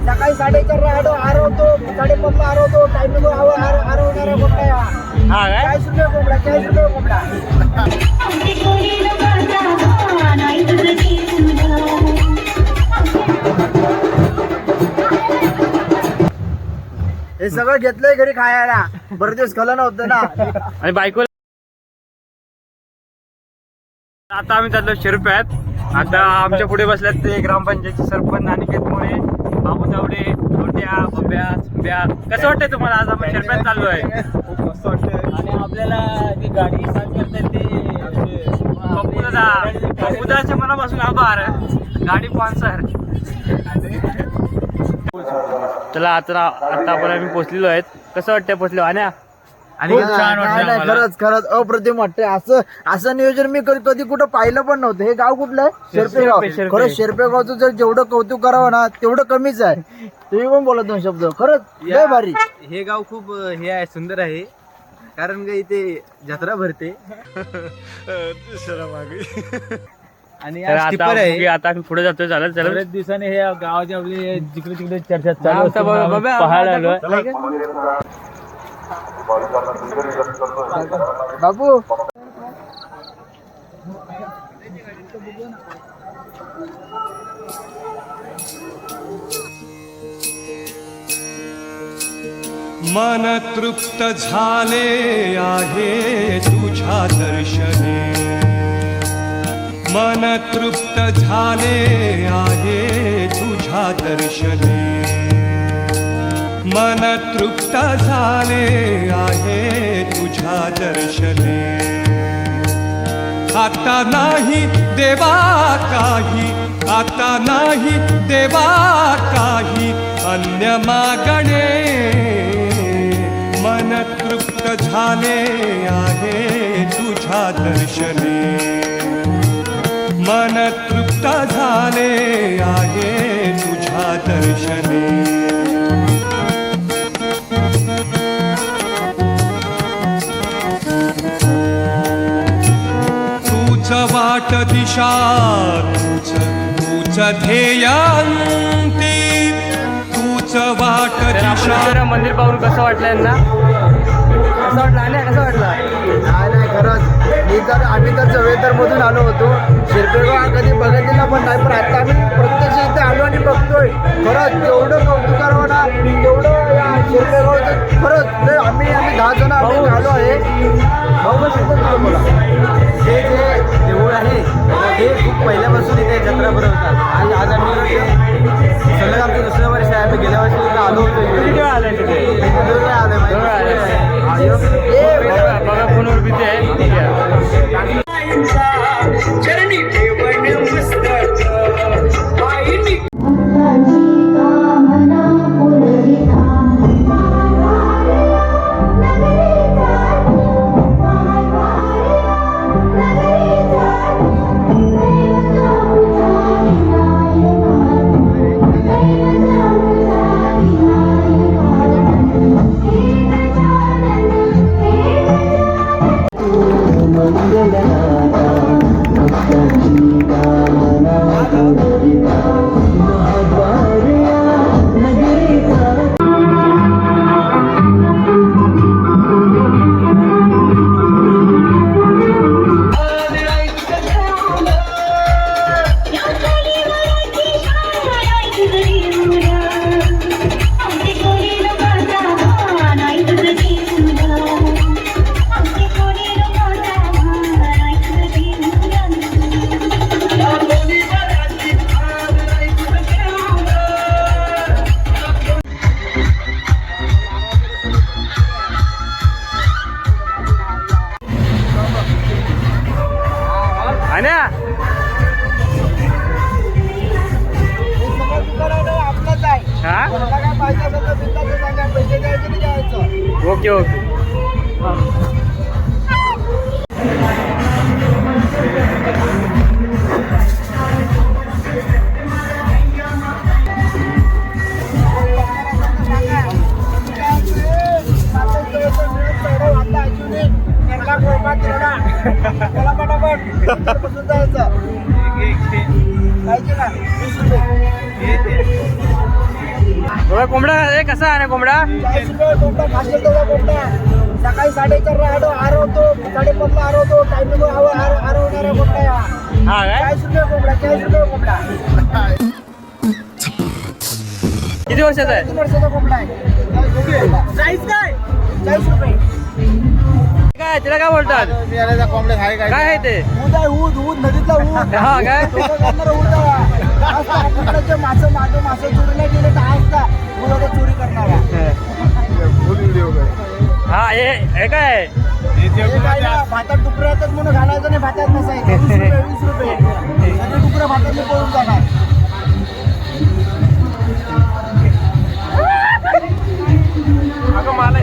सकाळी 4:30 आरवतो, 5:30 आरवतो, टायमिंग आरवणारा कोंबडा. हा काय 40 रुपये कोंबडा, 40 रुपये कोंबडा. हे सगळं घेतलंय घरी खायला, बरेच दिवस खाल्लं नव्हतं ना. आणि बायको आता आम्ही चाललो शिरप्यात. आता आमच्या पुढे बसल्यात ते ग्रामपंचायतचे सरपंच अनिकेत मोरे, बाबू तावडे, छोट्या बब्या सुंब्या. कसं वाटतंय तुम्हाला? आज आपण शिरप्यात चाललो आहे. खूप मस्त वाटतं. आणि आपल्याला जी गाडी साथ करतात ते पप्पूदाच्या मनापासून आभार. गाडी स्पॉन्सर. चला आता आपण आम्ही पोहोचलेलो आहेत. कसं वाटतंय पोहोचलो? आणि खूप छान वाटतं. खरंच अप्रतिम वाटतंय. असं नियोजन मी कधी कुठं पाहिलं पण नव्हतं. हे गाव कुठलं आहे? शेरपेगाव. खरंच शेरपेगावचं जर जेवढं कौतुक करावं ना तेवढं कमीच आहे. तुम्ही पण बोला 2 शब्द. खरंच लय भारी. हे गाव खूप हे आहे, सुंदर आहे. कारण का इथे जत्रा भरते. आणि आता आम्ही पुढे जातोय. चालत चालत बरेच दिवसाने हे गावाची आपली जिकडे तिकडे चर्चा चालू पाहायला आलो. बाबू मन तृप्त झाले आहे तुझ्या दर्शने. मन तृप्त झाले आहे तुझ्या दर्शने. मन तृप्त झाले आहे तुझ्या दर्शने. आता नाही देवा काही, आता नाही देवा काही अन्य मागणे. मन तृप्त झाले आहे तुझ्या दर्शने. मन तृप्त झाले आहे तुझ्या दर्शने. तूच वाट दिशा, तूच ध्येयांती, तूच वाट दिशा. मंदिर पाहून कसं वाटलं यांना? कसं वाटलं? कसं वाटलं? नाही खरंच आम्ही तर चवेतर मधून आलो होतो. शिरपेगाव कधी बघितलेला पण नाही, पण आता आम्ही प्रत्यक्ष इथे आलो आणि बघतोय. खरंच तेवढं कौतुक करावं ना तेवढं या शिरपेगावचं. खरंच आम्ही 10 जण आम्ही आलो आहे. बोला. हे जे देऊळ आहे हे खूप पहिल्यापासून इथे जत्रा भरवतात. आणि आज आम्ही सलग आमचं 2रं वर्ष आहे. आम्ही गेल्या वर्षी इथे आलो होतो. किती वेळा आलाय तिथे? बघा फोनवर भीती आहे. ठीक आहे. चरणी ठेवण मस्तक आईनी. Okay okay. त्याला पटापट बसून जायचं. पाहिजे ना 20 रुपये. कसा आहे ना कोंबडा? 40 रुपये कोंबडा, खाशी त्याचा कोंबडा. सकाळी 4:30 आरवतो, 5:30 आरवतो, टायमिंग आरवणारा कोंबडा या. हा काय? 40 रुपये कोंबडा, 40 रुपये कोंबडा. किती वर्षाचा आहे? 3 वर्षाचा कोंबडा आहे. साईज काय? 40 रुपये. काय तिला काय बोलतात? काय आहे ते? ऊद आहे, ऊद नदीतला ऊद. हा काय? डोकं काढणारा ऊद आहे. आज आपल्याकडे मासे चोरीला गेले तर आज का ऊदाचा चोरी करणारा. हा हे काय? हे काय ना, भातात डुकरं येतात म्हणून घालायचं नाही, भातात नसायचं. 20 रुपये. सगळे डुकरं भातातले पळून जाणार. अगं मला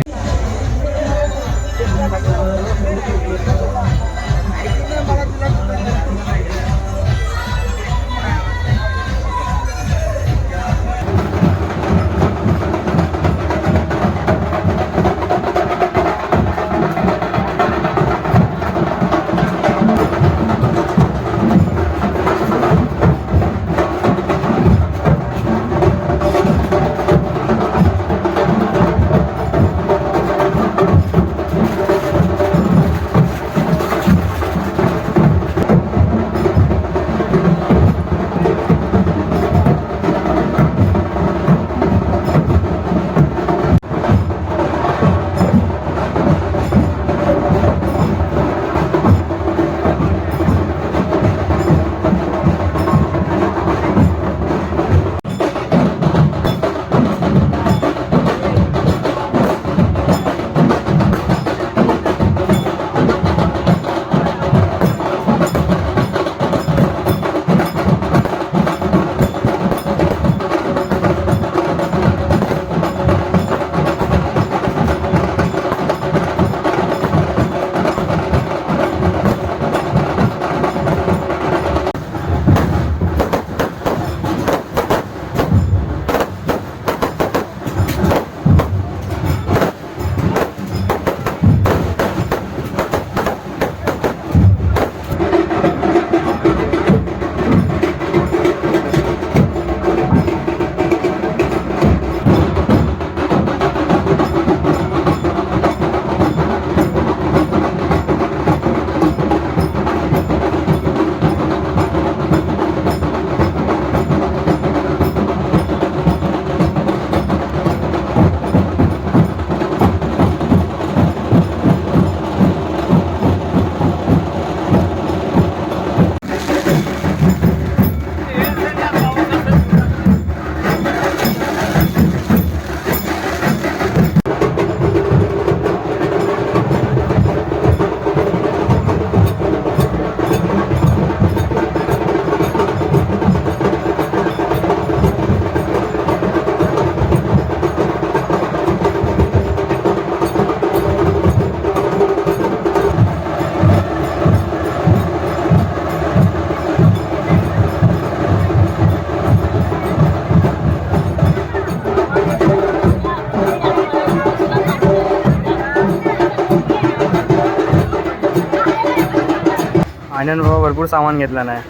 आनंद भाऊ भरपूर सामान घेतला नाही.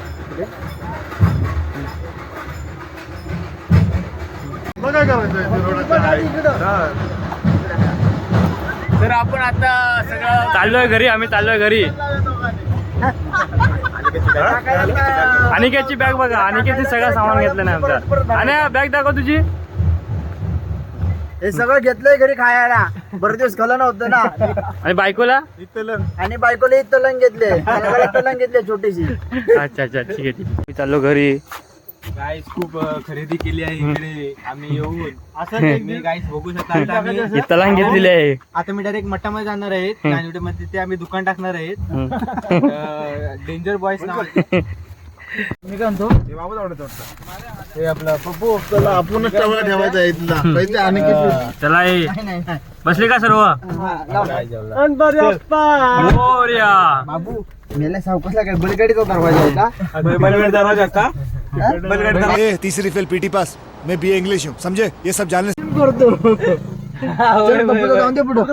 तर आपण आता सगळं चाललोय घरी. आम्ही चाललोय घरी. अनिकेतची बॅग बघा. अनिकेतची सगळं सामान घेतलं नाही आमचं. आणि बॅग दाखव तुझी. हे सगळं घेतलंय घरी खायला. बरेच दिवस खाल्लं नव्हतं ना. आणि बायकोला आणि बायकोला तलंग घेतले. तलंग घेतले छोटीशी. अच्छा अच्छा ठीक आहे ठीक आहे. मी चाललो घरी. गाईस खूप खरेदी केली आहे इकडे आम्ही येऊन. असं मी गाईस बघू शकता. आता आम्ही- ही तलांग घेतलेली आहे. आता मी डायरेक्ट मठामध्ये जाणार आहेत. मध्ये ते आम्ही दुकान टाकणार आहेत. डेंजर बॉयज नाव. मी काय म्हणतो हे आपला पप्पू चला आपणच टवळ ठेवायचा आहे इथला पैसे आणि किती चला ये. बसले का सर्व? मोरया. बाबू मेला सावकाशला काय बलगाडी तो दरवाजा होता. तीसरी फेल पीटी पास मैं बीए इंग्लिश हूँ समझे ये सब जानने करतो जाऊन दे पुढं.